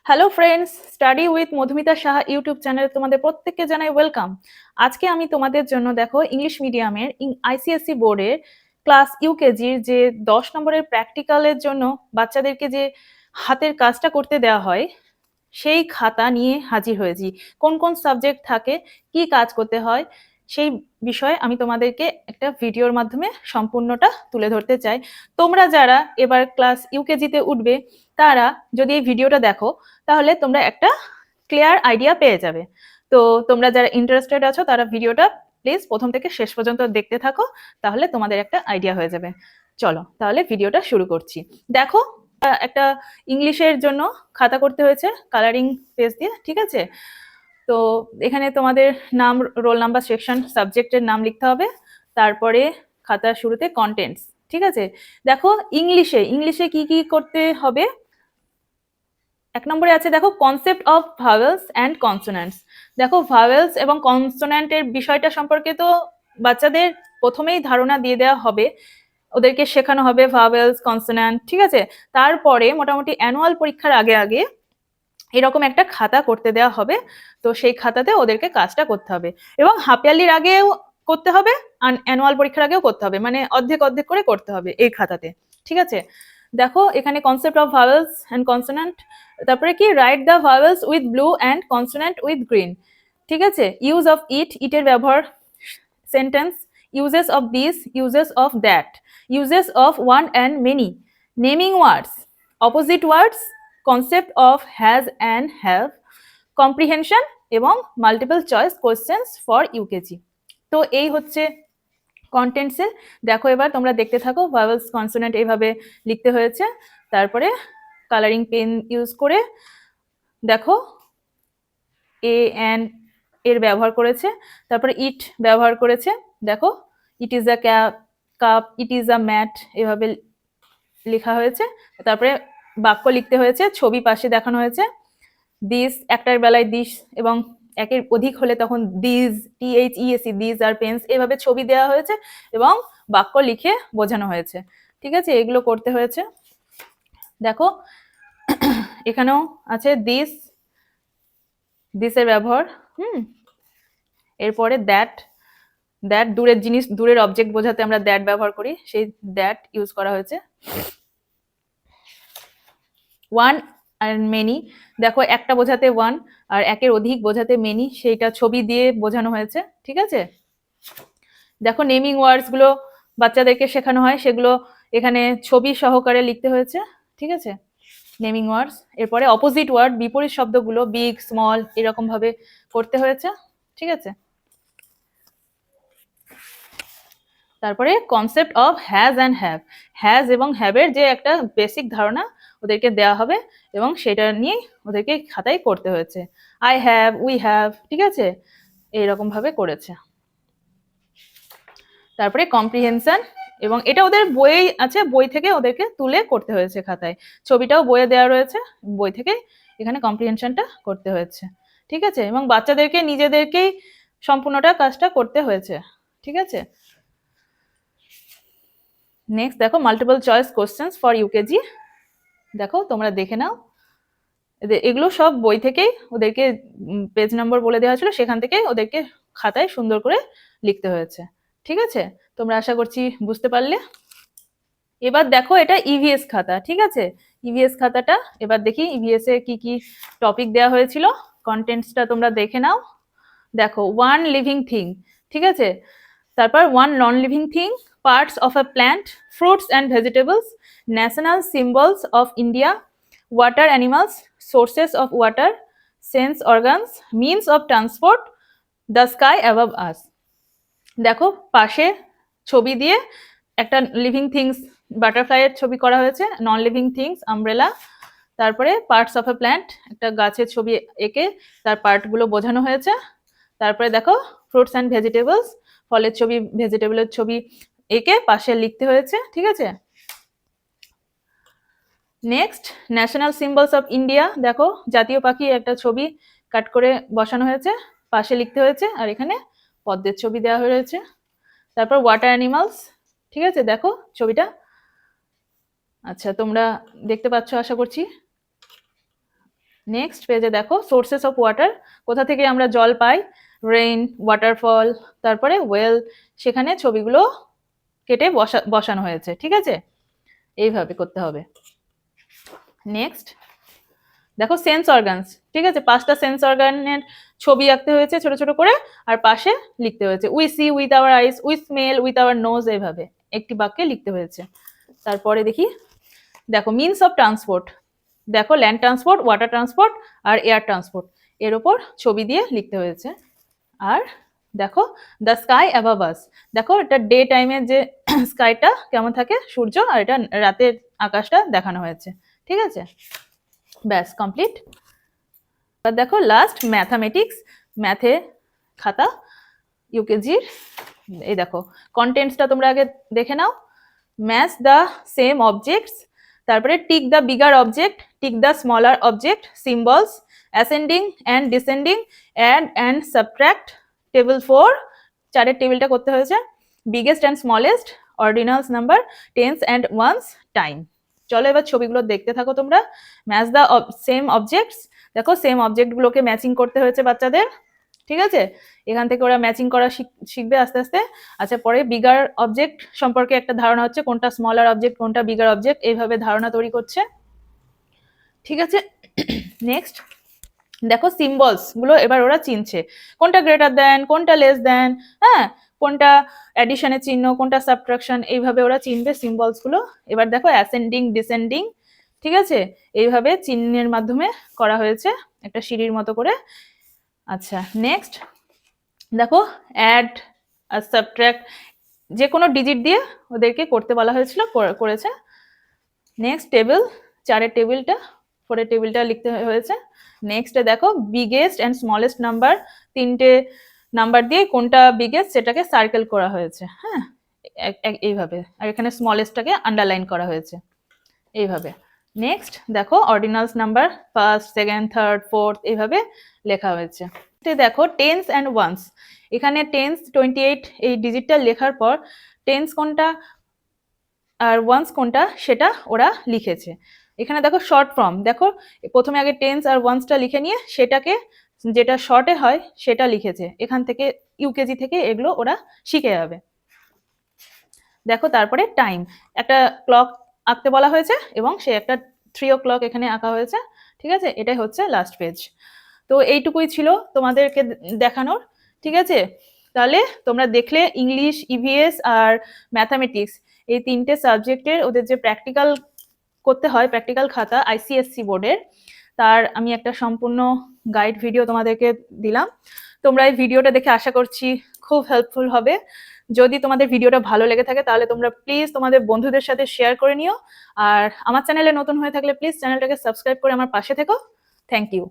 Hello friends, study with Madhumita Saha YouTube চ্যানেলে তোমাদের প্রত্যেককে জানাই ওয়েলকাম। আজকে আমি তোমাদের জন্য দেখো ইংলিশ মিডিয়ামের আইসিএসসি বোর্ডের ক্লাস ইউকেজির যে 10 নম্বরের প্র্যাকটিক্যালের জন্য বাচ্চাদেরকে যে হাতের কাজটা করতে দেওয়া হয় সেই খাতা নিয়ে হাজির হয়েছি। কোন কোন সাবজেক্ট থাকে, কি কাজ করতে হয়, সেই বিষয়ে আমি তোমাদেরকে একটা ভিডিওর মাধ্যমে সম্পূর্ণটা তুলে ধরতে চাই। তোমরা যারা এবার ক্লাস ইউকেজিতে উঠবে তারা যদি এই ভিডিওটা দেখো তাহলে তোমরা একটা ক্লিয়ার আইডিয়া পেয়ে যাবে। তো তোমরা যারা ইন্টারেস্টেড আছো তারা ভিডিওটা প্লিজ প্রথম থেকে শেষ পর্যন্ত দেখতে থাকো, তাহলে তোমাদের একটা আইডিয়া হয়ে যাবে। চলো তাহলে ভিডিওটা শুরু করছি। দেখো, একটা ইংলিশের জন্য খাতা করতে হয়েছে কালারিং পেজ দিয়ে, ঠিক আছে। তো এখানে তোমাদের নাম, রোল নাম্বার, সেকশন, সাবজেক্টের নাম লিখতে হবে। তারপরে খাতার শুরুতে কন্টেন্টস, ঠিক আছে। দেখো ইংলিশে ইংলিশে কি কি করতে হবে। 1 নম্বরে আছে দেখো কনসেপ্ট অফ ভাওয়েলস অ্যান্ড কনসোন্যান্টস। দেখো ভাওয়েলস এবং কনসোন্যান্টের বিষয়টা সম্পর্কে তো বাচ্চাদের প্রথমেই ধারণা দিয়ে দেওয়া হবে, ওদেরকে শেখানো হবে ভাওয়েলস, কনসোন্যান্ট, ঠিক আছে। তারপরে মোটামুটি অ্যানুয়াল পরীক্ষার আগে আগে এরকম একটা খাতা করতে দেওয়া হবে। তো সেই খাতাতে ওদেরকে কাজটা করতে হবে এবং হাফ ইয়ারলির আগেও করতে হবে আর অ্যানুয়াল পরীক্ষার আগেও করতে হবে, মানে অর্ধেক অর্ধেক করে করতে হবে এই খাতাতে, ঠিক আছে। দেখো এখানে concept of vowels and consonant, তারপরে কি right the vowels with blue and consonant with green, ঠিক আছে। ইউজ অফ ইট, ইটের ব্যবহার, sentence, uses of this, uses of that, uses of one and many, naming words, opposite words, concept of has and have, comprehension এবং multiple choice questions for UKG. তো এই হচ্ছে কন্টেন্টসে। দেখো এবার তোমরা দেখতে থাকো, ভাওয়েলস কনসোনেন্ট এইভাবে লিখতে হয়েছে। তারপরে কালারিং পেন ইউজ করে দেখো এ এন এর ব্যবহার করেছে, তারপরে ইট ব্যবহার করেছে। দেখো it is a cup, it is a mat, এভাবে লেখা হয়েছে। তারপরে বাক্য লিখতে হয়েছে, ছবি পাশে দেখানো হয়েছে। দিস একটার বেলায় দিস এবং একের অধিক হলে তখন this, THESE, this are pens, এভাবে ছবি দেওয়া হয়েছে এবং বাক্য লিখে বোঝানো হয়েছে, ঠিক আছে। এগুলো করতে হয়েছে। দেখো এখানেও আছে দিস, দিসের ব্যবহার, এরপরে দ্যাট, দ্যাট দূরের জিনিস, দূরের অবজেক্ট বোঝাতে আমরা দ্যাট ব্যবহার করি, সেই দ্যাট ইউজ করা হয়েছে। ওয়ান আর মেনি, দেখো একটা বোঝাতে ওয়ান আর একের অধিক বোঝাতে মেনি, সেইটা ছবি দিয়ে বোঝানো হয়েছে, ঠিক আছে। দেখো নেমিং ওয়ার্ডস গুলো বাচ্চাদেরকে শেখানো হয়, সেগুলো এখানে ছবি সহকারে লিখতে হয়েছে, ঠিক আছে, নেমিং ওয়ার্ডস। এরপরে অপোজিট ওয়ার্ড, বিপরীত শব্দগুলো বিগ, স্মল, এরকম ভাবে করতে হয়েছে, ঠিক আছে। তারপরে concept of has and have, has এবং হ্যাভের যে একটা বেসিক ধারণা ওদেরকে দেওয়া হবে এবং সেটা নিয়ে ওদেরকে খাতায় করতে হয়েছে। আই হ্যাভ, উই হ্যাভ, ঠিক আছে, এইরকম ভাবে করেছে। তারপরে কম্প্রিহেনশন, এবং এটা ওদের বই আছে, বই থেকে ওদেরকে তুলে করতে হয়েছে খাতায়, ছবিটাও বইয়ে দেওয়া রয়েছে, বই থেকে এখানে কম্প্রিহেনশনটা করতে হয়েছে, ঠিক আছে। এবং বাচ্চাদেরকে নিজেদেরকেই সম্পূর্ণটা কাজটা করতে হয়েছে, ঠিক আছে। নেক্সট দেখো multiple choice questions for UKG. দেখো তোমরা দেখে নাও, এগুলো সব বই থেকেই ওদেরকে পেজ নম্বর বলে দেওয়া হয়েছিল, সেখান থেকে ওদেরকে খাতায় সুন্দর করে লিখতে হয়েছে, ঠিক আছে। তোমরা আশা করছি বুঝতে পারলে। এবার দেখো এটা ইভিএস খাতা, ঠিক আছে। ইভিএস খাতাটা এবার দেখি ইভিএস এ কি কি টপিক দেওয়া হয়েছিল, কন্টেন্টসটা তোমরা দেখে নাও। দেখো ওয়ান লিভিং থিং, ঠিক আছে, তারপর one non living thing, parts of a plant, fruits and vegetables, national symbols of India, water animals, sources of water, sense organs, means of transport, the sky above us. দেখো পাশে ছবি দিয়ে একটা living things, বাটারফ্লাইয়ের ছবি করা হয়েছে, non living things umbrella, তারপরে parts of A plant, একটা গাছের ছবি এঁকে তার পার্টগুলো বোঝানো হয়েছে। তারপরে দেখো ফ্রুটস অ্যান্ড ভেজিটেবলস, ফলের ছবি, ভেজিটেবলের ছবি এঁকে পাশে লিখতে হয়েছে, ঠিক আছে। Next national symbols of India, দেখো জাতীয় পাখি একটা ছবি কাট করে বসানো হয়েছে, পাশে লিখতে হয়েছে, আর এখানে পদ্মের ছবি দেওয়া হয়েছে। তারপর ওয়াটার অ্যানিমালস, ঠিক আছে, দেখো ছবিটা, আচ্ছা তোমরা দেখতে পাচ্ছ আশা করছি। নেক্সট পেজে দেখো সোর্সেস অফ ওয়াটার, কোথা থেকে আমরা জল পাই, রেইন, ওয়াটারফল, তারপরে ওয়েল, সেখানে ছবিগুলো কেটে বসানো হয়েছে, ঠিক আছে? এইভাবে করতে হবে। নেক্সট দেখো সেন্স অর্গানস, ঠিক আছে? 5টা সেন্স অর্গানের ছবি আঁকতে হয়েছে ছোট ছোট করে, আর পাশে লিখতে হয়েছে we see with our eyes, we smell with our nose, এইভাবে একটি বাক্যে লিখতে হয়েছে। তারপরে দেখি, দেখো মিনস অফ ট্রান্সপোর্ট, দেখো ল্যান্ড ট্রান্সপোর্ট, ওয়াটার ট্রান্সপোর্ট আর এয়ার ট্রান্সপোর্ট, এর ওপর ছবি দিয়ে লিখতে হয়েছে। আর দেখো দ্য স্কাই অ্যাবাভ আস, দেখো এটা ডে টাইমের যে স্কাইটা কেমন থাকে, সূর্য, আর এটা রাতের আকাশটা দেখানো হয়েছে, ঠিক আছে? ব্যাস কমপ্লিট। এবার দেখো লাস্ট ম্যাথামেটিক্স, ম্যাথে খাতা ইউকেজির, এই দেখো কন্টেন্টসটা তোমরা আগে দেখে নাও। ম্যাচ দ্য সেম অবজেক্টস, তারপরে tick the bigger object, tick the smaller object, symbols, ascending and descending, add and subtract, table 4, চারের টেবিলটা করতে হয়েছে, biggest and smallest, ordinals number, tens and ones, time. চলো এবার ছবিগুলো দেখতে থাকো তোমরা। ম্যাচ দ্য সেম অবজেক্টস, দেখো সেম অবজেক্টগুলোকে ম্যাচিং করতে হয়েছে বাচ্চাদের, ঠিক আছে? এখান থেকে ওরা ম্যাচিং করা শিখবে আস্তে আস্তে। আচ্ছা, পরে বিগার অবজেক্ট সম্পর্কে একটা ধারণা হচ্ছে, কোনটা স্মলার অবজেক্ট কোনটা বিগার অবজেক্ট, এইভাবে ধারণা তৈরি করছে, ঠিক আছে? নেক্সট দেখো সিম্বলস গুলো এবার ওরা চিনছে, কোনটা গ্রেটার দেন, কোনটা লেস দেন, হ্যাঁ, কোনটা অ্যাডিশনের চিহ্ন, কোনটা সাবট্রাকশন, এইভাবে ওরা চিনবে সিম্বলস গুলো। এবার দেখো অ্যাসেন্ডিং ডিসেন্ডিং, ঠিক আছে? এইভাবে চিহ্নের মাধ্যমে করা হয়েছে একটা সিঁড়ির মতো করে। আচ্ছা নেক্সট দেখো অ্যাড আর সাবট্রাক্ট, যে কোনো ডিজিট দিয়ে ওদেরকে করতে বলা হয়েছিল, করেছে। নেক্সট টেবিল, চারের টেবিলটা, 4-এর টেবিলটা লিখতে হয়েছে। নেক্সট দেখো বিগেস্ট অ্যান্ড স্মলেস্ট নাম্বার, 3টে নাম্বার দিয়ে কোনটা বিগেস্ট সেটাকে সার্কেল করা হয়েছে, হ্যাঁ, এইভাবে। আর এখানে স্মলেস্টটাকে আন্ডারলাইন করা হয়েছে, এইভাবে। নেক্সট দেখো ordinals number, first, second, third, fourth, এইভাবে লেখা হয়েছে। দেখো টেন্স অ্যান্ড ওয়ান্স, এখানে টেন্স 28 এই ডিজিটটা লেখার পর টেন্স কোনটা আর ওয়ান্স কোনটা সেটা ওরা লিখেছে। এখানে দেখো শর্ট ফর্ম, দেখো প্রথমে আগে টেন্স আর ওয়ান্সটা লিখে নিয়ে সেটাকে যেটা শর্টে হয় সেটা লিখেছে। এখান থেকে ইউকেজি থেকে এগুলো ওরা শিখে যাবে। দেখো তারপরে টাইম, একটা ক্লক আঁকতে বলা হয়েছে এবং সে একটা 3 o'clock এখানে আঁকা হয়েছে, ঠিক আছে? এটাই হচ্ছে লাস্ট পেজ। তো এইটুকুই ছিল তোমাদেরকে দেখানোর, ঠিক আছে? তাহলে তোমরা দেখলে ইংলিশ, ইভিএস আর ম্যাথামেটিক্স, এই 3টে সাবজেক্টের ওদের যে প্র্যাকটিক্যাল করতে হয়, প্র্যাকটিক্যাল খাতা আইসিএসসি বোর্ডের, তার আমি একটা সম্পূর্ণ গাইড ভিডিও তোমাদেরকে দিলাম। তোমরা এই ভিডিওটা দেখে আশা করছি খুব হেল্পফুল হবে। যদি তোমাদের ভিডিওটা ভালো লেগে থাকে তাহলে তোমরা প্লিজ তোমাদের বন্ধুদের সাথে শেয়ার করে নিও। আর আমার চ্যানেলে নতুন হয়ে থাকলে প্লিজ চ্যানেলটাকে সাবস্ক্রাইব করে আমার পাশে থেকো। Thank you.